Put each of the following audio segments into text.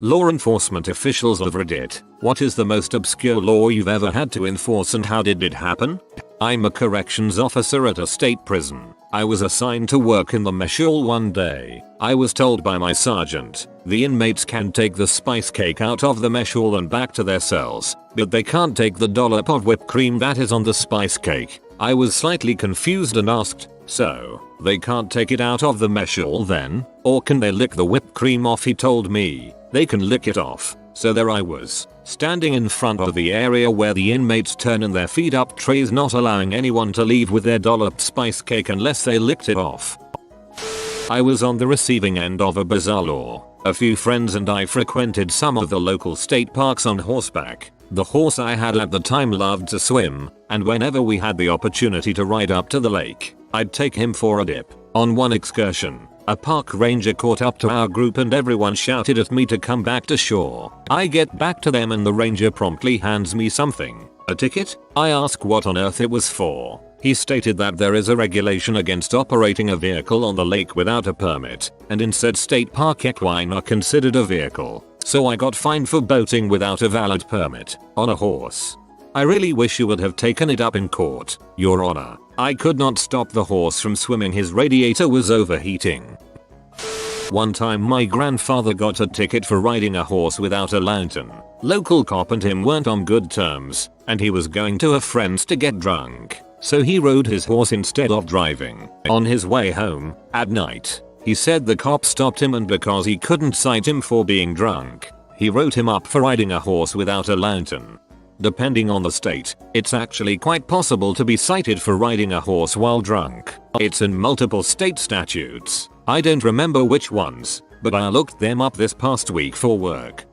Law enforcement officials of Reddit, what is the most obscure law you've ever had to enforce and how did it happen? I'm a corrections officer at a state prison. I was assigned to work in the mesh hall one day. I was told by my sergeant, the inmates can take the spice cake out of the mesh hall and back to their cells, but they can't take the dollop of whipped cream that is on the spice cake. I was slightly confused and asked, so, they can't take it out of the mesh hall then? Or can they lick the whipped cream off? He told me, they can lick it off. So there I was, standing in front of the area where the inmates turn in their feed up trays, not allowing anyone to leave with their dollop spice cake unless they licked it off. I was on the receiving end of a bizarre law. A few friends and I frequented some of the local state parks on horseback. The horse I had at the time loved to swim, and whenever we had the opportunity to ride up to the lake, I'd take him for a dip. On one excursion, a park ranger caught up to our group and everyone shouted at me to come back to shore. I get back to them and the ranger promptly hands me something. A ticket? I ask what on earth it was for. He stated that there is a regulation against operating a vehicle on the lake without a permit, and in said state park equine are considered a vehicle. So I got fined for boating without a valid permit, on a horse. I really wish you would have taken it up in court, Your Honor. I could not stop the horse from swimming, his radiator was overheating. One time my grandfather got a ticket for riding a horse without a lantern. Local cop and him weren't on good terms, and he was going to a friend's to get drunk. So he rode his horse instead of driving. On his way home, at night, he said the cop stopped him, and because he couldn't cite him for being drunk, he wrote him up for riding a horse without a lantern. Depending on the state, it's actually quite possible to be cited for riding a horse while drunk. It's in multiple state statutes. I don't remember which ones, but I looked them up this past week for work.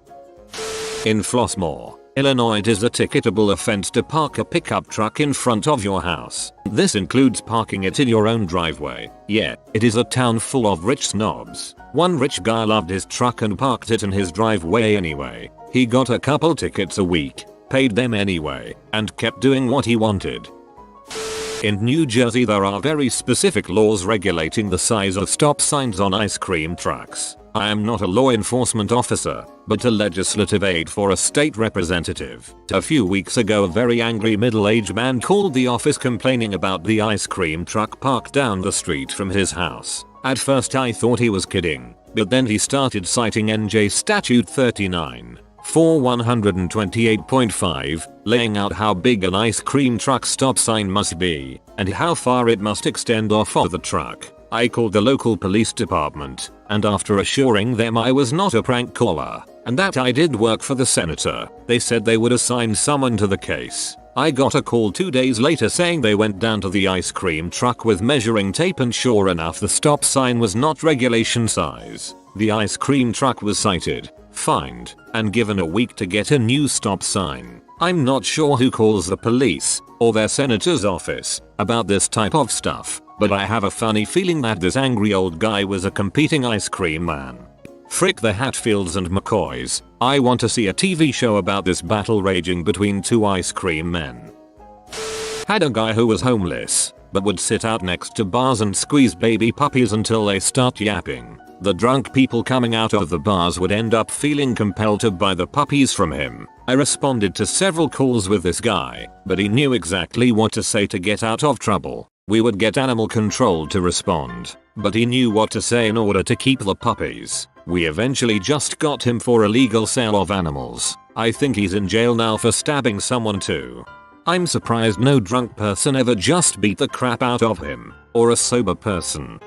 In Flossmoor, Illinois, it is a ticketable offense to park a pickup truck in front of your house. This includes parking it in your own driveway. Yeah, it is a town full of rich snobs. One rich guy loved his truck and parked it in his driveway anyway. He got a couple tickets a week, paid them anyway, and kept doing what he wanted. In New Jersey, there are very specific laws regulating the size of stop signs on ice cream trucks. I am not a law enforcement officer, but a legislative aide for a state representative. A few weeks ago, a very angry middle-aged man called the office complaining about the ice cream truck parked down the street from his house. At first I thought he was kidding, but then he started citing NJ Statute 39. For 128.5, laying out how big an ice cream truck stop sign must be, and how far it must extend off of the truck. I called the local police department, and after assuring them I was not a prank caller, and that I did work for the senator, they said they would assign someone to the case. I got a call 2 days later saying they went down to the ice cream truck with measuring tape, and sure enough the stop sign was not regulation size. The ice cream truck was cited, fined, and given a week to get a new stop sign. I'm not sure who calls the police, or their senator's office, about this type of stuff, but I have a funny feeling that this angry old guy was a competing ice cream man. Frick the Hatfields and McCoys, I want to see a TV show about this battle raging between two ice cream men. Had a guy who was homeless, but would sit out next to bars and squeeze baby puppies until they start yapping. The drunk people coming out of the bars would end up feeling compelled to buy the puppies from him. I responded to several calls with this guy, but he knew exactly what to say to get out of trouble. We would get animal control to respond, but he knew what to say in order to keep the puppies. We eventually just got him for illegal sale of animals. I think he's in jail now for stabbing someone too. I'm surprised no drunk person ever just beat the crap out of him, or a sober person.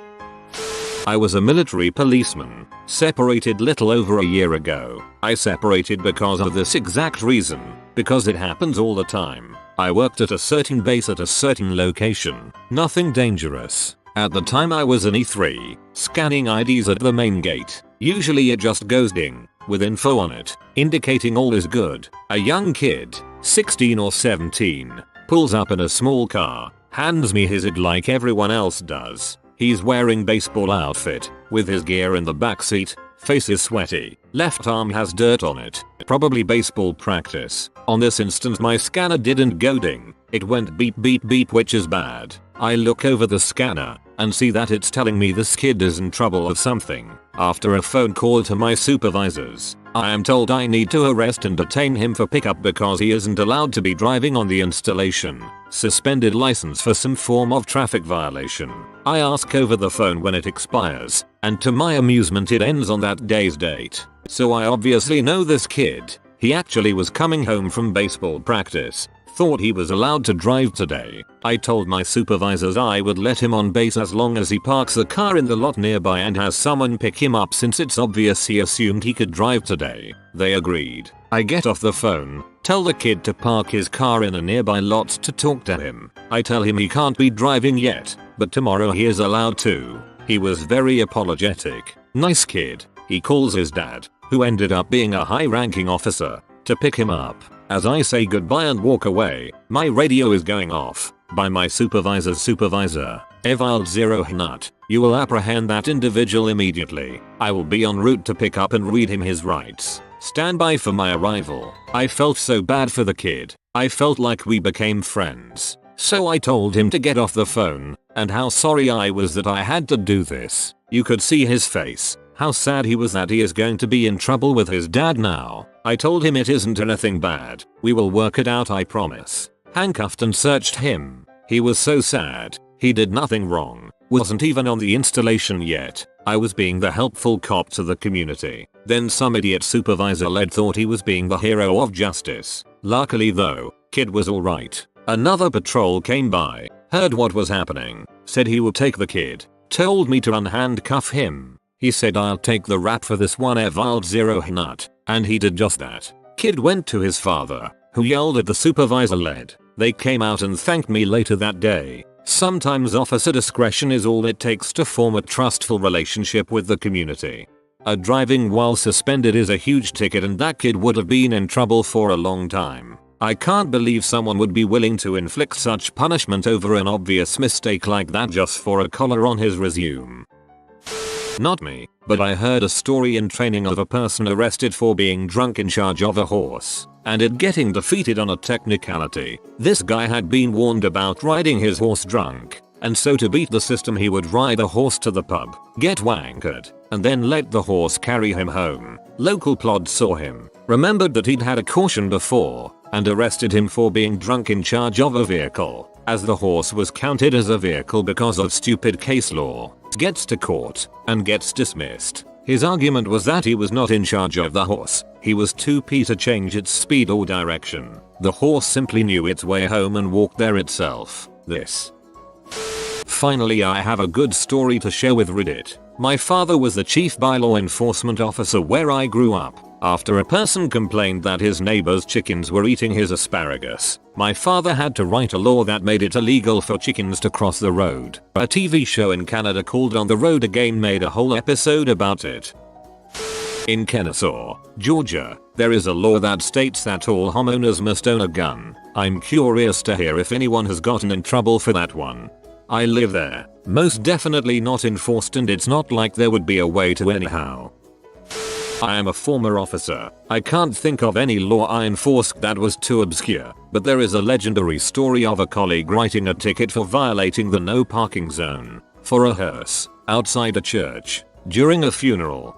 I was a military policeman, separated little over a year ago. I separated because of this exact reason, because it happens all the time. I worked at a certain base at a certain location, nothing dangerous. At the time I was an E3, scanning IDs at the main gate. Usually it just goes ding, with info on it, indicating all is good. A young kid, 16 or 17, pulls up in a small car, hands me his ID like everyone else does. He's wearing baseball outfit, with his gear in the backseat, face is sweaty, left arm has dirt on it, probably baseball practice. On this instance my scanner didn't go ding, it went beep beep beep, which is bad. I look over the scanner, and see that it's telling me this kid is in trouble of something. After a phone call to my supervisors, I am told I need to arrest and detain him for pickup because he isn't allowed to be driving on the installation. Suspended license for some form of traffic violation. I ask over the phone when it expires, and to my amusement it ends on that day's date. So I obviously know this kid. He actually was coming home from baseball practice. Thought he was allowed to drive today. I told my supervisors I would let him on base as long as he parks the car in the lot nearby and has someone pick him up since it's obvious he assumed he could drive today. They agreed. I get off the phone, tell the kid to park his car in a nearby lot to talk to him. I tell him he can't be driving yet, but tomorrow he is allowed to. He was very apologetic. Nice kid. He calls his dad, who ended up being a high-ranking officer, to pick him up. As I say goodbye and walk away, my radio is going off. By my supervisor's supervisor, Evald Zero Hnut, you will apprehend that individual immediately. I will be en route to pick up and read him his rights. Stand by for my arrival. I felt so bad for the kid. I felt like we became friends. So I told him to get off the phone, and how sorry I was that I had to do this. You could see his face. How sad he was that he is going to be in trouble with his dad now. I told him it isn't anything bad. We will work it out, I promise. Handcuffed and searched him. He was so sad. He did nothing wrong. Wasn't even on the installation yet. I was being the helpful cop to the community. Then some idiot supervisor led thought he was being the hero of justice. Luckily though, kid was alright. Another patrol came by, heard what was happening, said he would take the kid, told me to unhandcuff him. He said I'll take the rap for this one, Evald Zero Hnut, and he did just that. Kid went to his father, who yelled at the supervisor led. They came out and thanked me later that day. Sometimes officer discretion is all it takes to form a trustful relationship with the community. A driving while suspended is a huge ticket and that kid would have been in trouble for a long time. I can't believe someone would be willing to inflict such punishment over an obvious mistake like that just for a collar on his resume. Not me, but I heard a story in training of a person arrested for being drunk in charge of a horse, and it getting defeated on a technicality. This guy had been warned about riding his horse drunk, and so to beat the system he would ride the horse to the pub, get wankered, and then let the horse carry him home. Local plod saw him, remembered that he'd had a caution before, and arrested him for being drunk in charge of a vehicle, as the horse was counted as a vehicle because of stupid case law. Gets to court, and gets dismissed. His argument was that he was not in charge of the horse, he was too pee to change its speed or direction. The horse simply knew its way home and walked there itself. This. Finally, I have a good story to share with Reddit. My father was the chief bylaw enforcement officer where I grew up. After a person complained that his neighbor's chickens were eating his asparagus, my father had to write a law that made it illegal for chickens to cross the road. A TV show in Canada called On the Road Again made a whole episode about it. In Kennesaw, Georgia, there is a law that states that all homeowners must own a gun. I'm curious to hear if anyone has gotten in trouble for that one. I live there. Most definitely not enforced, and it's not like there would be a way to anyhow. I am a former officer. I can't think of any law I enforced that was too obscure, but there is a legendary story of a colleague writing a ticket for violating the no parking zone for a hearse outside a church during a funeral.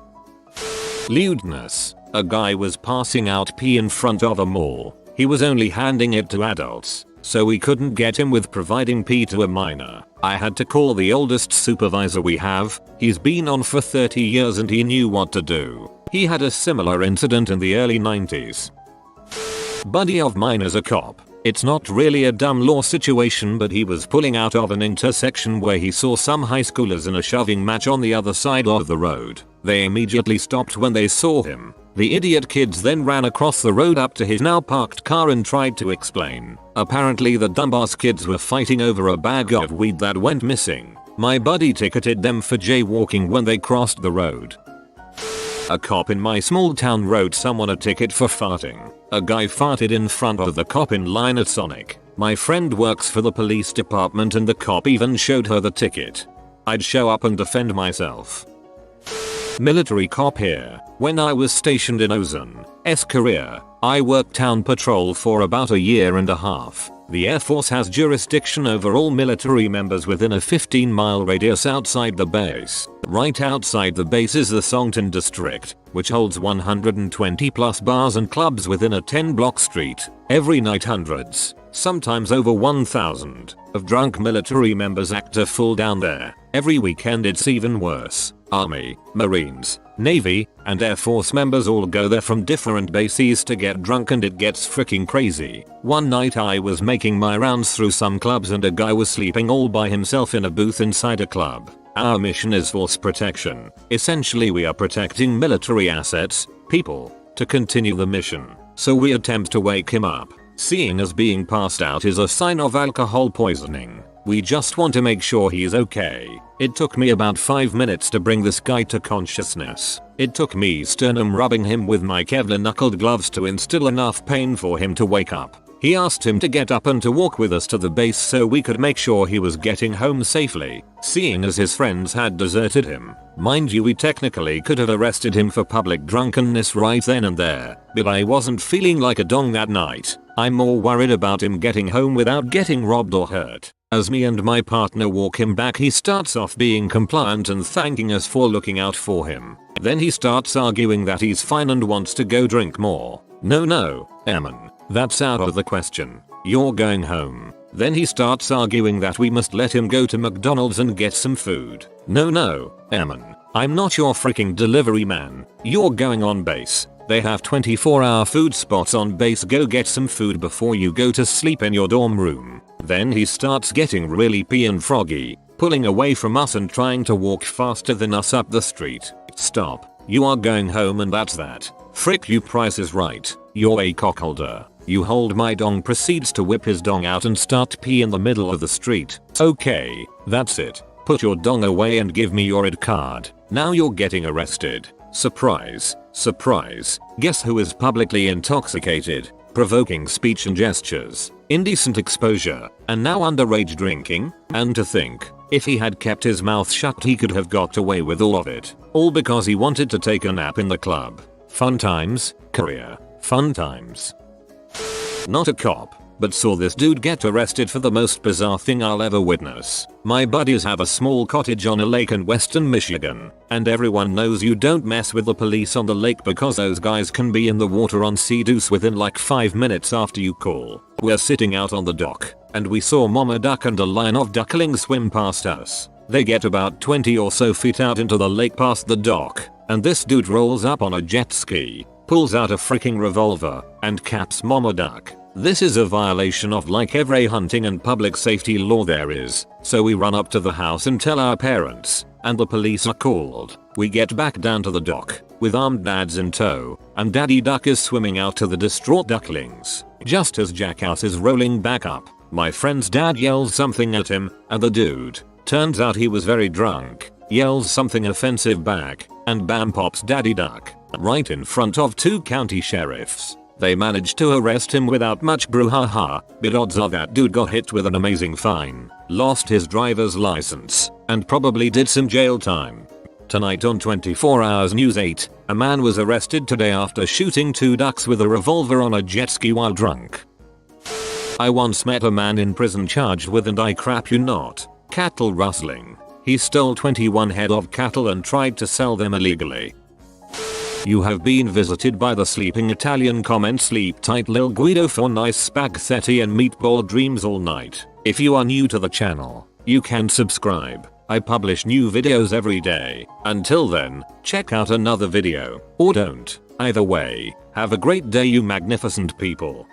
Lewdness. A guy was passing out pee in front of a mall. He was only handing it to adults, so we couldn't get him with providing pee to a minor. I had to call the oldest supervisor we have. He's been on for 30 years and he knew what to do. He had a similar incident in the early 90s. Buddy of mine is a cop. It's not really a dumb law situation, but he was pulling out of an intersection where he saw some high schoolers in a shoving match on the other side of the road. They immediately stopped when they saw him. The idiot kids then ran across the road up to his now parked car and tried to explain. Apparently the dumbass kids were fighting over a bag of weed that went missing. My buddy ticketed them for jaywalking when they crossed the road. A cop in my small town wrote someone a ticket for farting. A guy farted in front of the cop in line at Sonic. My friend works for the police department and the cop even showed her the ticket. I'd show up and defend myself. Military cop here. When I was stationed in Ozone, S. Korea, I worked town patrol for about a year and a half. The Air Force has jurisdiction over all military members within a 15-mile radius outside the base. Right outside the base is the Songton district, which holds 120 plus bars and clubs within a 10-block street. Every night hundreds, sometimes over 1,000, of drunk military members act a fool down there. Every weekend it's even worse. Army, Marines, Navy, and Air Force members all go there from different bases to get drunk, and it gets freaking crazy. One night I was making my rounds through some clubs and a guy was sleeping all by himself in a booth inside a club. Our mission is force protection. Essentially we are protecting military assets, people, to continue the mission. So we attempt to wake him up. Seeing as being passed out is a sign of alcohol poisoning, we just want to make sure he's okay. It took me about 5 minutes to bring this guy to consciousness. It took me sternum rubbing him with my Kevlar knuckled gloves to instill enough pain for him to wake up. He asked him to get up and to walk with us to the base so we could make sure he was getting home safely, seeing as his friends had deserted him. Mind you, we technically could have arrested him for public drunkenness right then and there, but I wasn't feeling like a dong that night. I'm more worried about him getting home without getting robbed or hurt. As me and my partner walk him back, he starts off being compliant and thanking us for looking out for him. Then he starts arguing that he's fine and wants to go drink more. No, Eamon, that's out of the question. You're going home. Then he starts arguing that we must let him go to McDonald's and get some food. No, Eamon, I'm not your freaking delivery man. You're going on base. They have 24-hour food spots on base. Go get some food before you go to sleep in your dorm room. Then he starts getting really pee and froggy, pulling away from us and trying to walk faster than us up the street. Stop. You are going home and that's that. Frick you, Price is right. You're a cockholder. You hold my dong. Proceeds to whip his dong out and start pee in the middle of the street. Okay, that's it. Put your dong away and give me your ID card. Now you're getting arrested. Surprise. Guess who is publicly intoxicated, provoking speech and gestures, indecent exposure, and now underage drinking? And to think, if he had kept his mouth shut he could have got away with all of it. All because he wanted to take a nap in the club. Fun times, Korea. Fun times. Not a cop, but saw this dude get arrested for the most bizarre thing I'll ever witness. My buddies have a small cottage on a lake in western Michigan, and everyone knows you don't mess with the police on the lake because those guys can be in the water on sea deuce within like 5 minutes after you call. We're sitting out on the dock, and we saw Mama Duck and a line of ducklings swim past us. They get about 20 or so feet out into the lake past the dock, and this dude rolls up on a jet ski, pulls out a freaking revolver, and caps Mama Duck. This is a violation of like every hunting and public safety law there is, so we run up to the house and tell our parents, and the police are called. We get back down to the dock, with armed dads in tow, and Daddy Duck is swimming out to the distraught ducklings. Just as Jackass is rolling back up, my friend's dad yells something at him, and the dude, turns out he was very drunk, yells something offensive back, and bam pops Daddy Duck, right in front of 2 county sheriffs. They managed to arrest him without much brouhaha, but odds are that dude got hit with an amazing fine, lost his driver's license, and probably did some jail time. Tonight on 24 Hours News 8, a man was arrested today after shooting 2 ducks with a revolver on a jet ski while drunk. I once met a man in prison charged with, and I crap you not, cattle rustling. He stole 21 head of cattle and tried to sell them illegally. You have been visited by the sleeping Italian. Comment sleep tight Lil Guido for nice spaghetti and meatball dreams all night. If you are new to the channel, you can subscribe. I publish new videos every day. Until then, check out another video, or don't. Either way, have a great day you magnificent people.